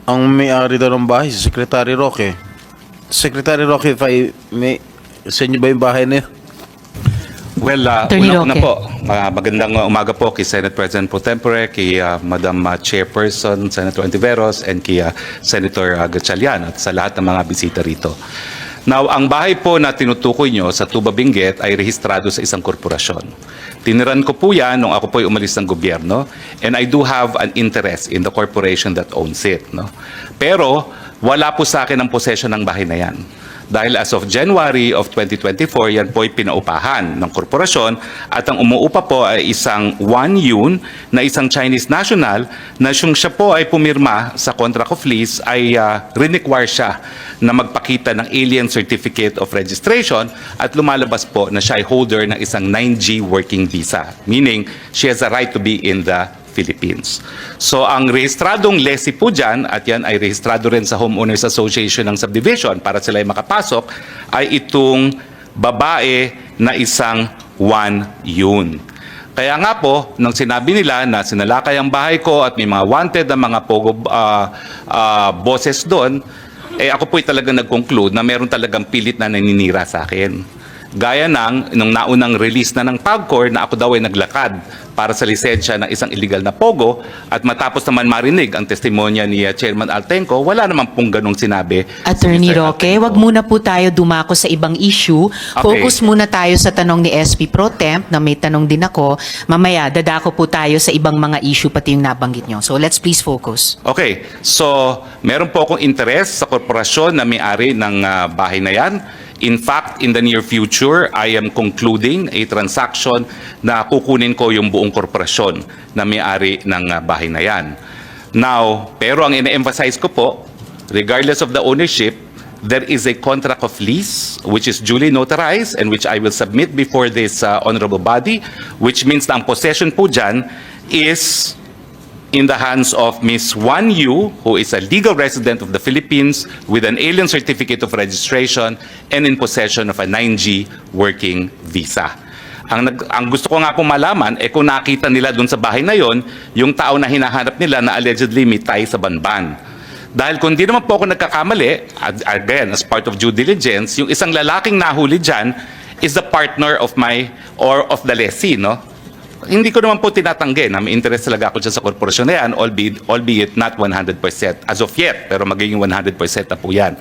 Ang may-ari daw ng bahay, si Secretary Roque. Secretary Roque, if I may, sa inyo ba yung bahay na yun? Well, Attorney una Roque. po, magandang umaga po kay Senate President Pro Tempore, kay Madam Chairperson, Senator Antiveros, and kay Senator Gatchalian at sa lahat ng mga bisita rito. Now, ang bahay po na tinutukoy nyo sa Tuba Benguet ay rehistrado sa isang korporasyon. Tiniran ko po yan nung ako po ay umalis ng gobyerno, and I do have an interest in the corporation that owns it. No? Pero wala po sa akin ang possession ng bahay na yan. Dahil as of January of 2024, yan po ay pinaupahan ng korporasyon at ang umuupa po ay isang Wan Yun na isang Chinese national na siya po ay pumirma sa contract of lease ay require siya na magpakita ng alien certificate of registration at lumalabas po na siya ay holder ng isang 9G working visa. Meaning, she has a right to be in the Philippines. So ang rehistradong lessee po dyan, at yan ay rehistrado rin sa Homeowners Association ng Subdivision para sila ay makapasok, ay itong babae na isang Wan Yun. Kaya nga po, nang sinabi nila na sinalakay ang bahay ko at may mga wanted na mga pogo bosses doon, ako po ay talagang nag-conclude na meron talagang pilit na naninira sa akin. Gaya nung naunang release na ng PAGCOR na ako daw ay naglakad para sa lisensya ng isang illegal na pogo at matapos naman marinig ang testimonya ni Chairman Altenco, wala naman pong ganong sinabi. Attorney si Mr. Roque, Altenco. wag muna po tayo dumako sa ibang issue. Focus muna tayo sa tanong ni SP Pro Temp na may tanong din ako. Mamaya, dadako po tayo sa ibang mga issue pati yung nabanggit nyo. So let's please focus. Okay, so meron po akong interest sa korporasyon na may-ari ng bahay na yan. In fact, in the near future, I am concluding a transaction na kukunin ko yung buong korporasyon na may-ari ng bahay na yan. Now, pero ang ina-emphasize ko po, regardless of the ownership, there is a contract of lease which is duly notarized and which I will submit before this honorable body, which means na ang possession po dyan is in the hands of Ms. Wan Yu, who is a legal resident of the Philippines with an alien certificate of registration and in possession of a 9G working visa. Ang gusto ko nga pong malaman, kung nakita nila dun sa bahay na yon, yung tao na hinahanap nila na allegedly may tie sa banban. Dahil kung di naman po ako nagkakamali, again, as part of due diligence, yung isang lalaking nahuli dyan is the partner of of the lessee, no? Hindi ko naman po tinatanggi na may interest talaga ako dyan sa korporasyon na yan, albeit not 100% as of yet, pero magiging 100% na po yan.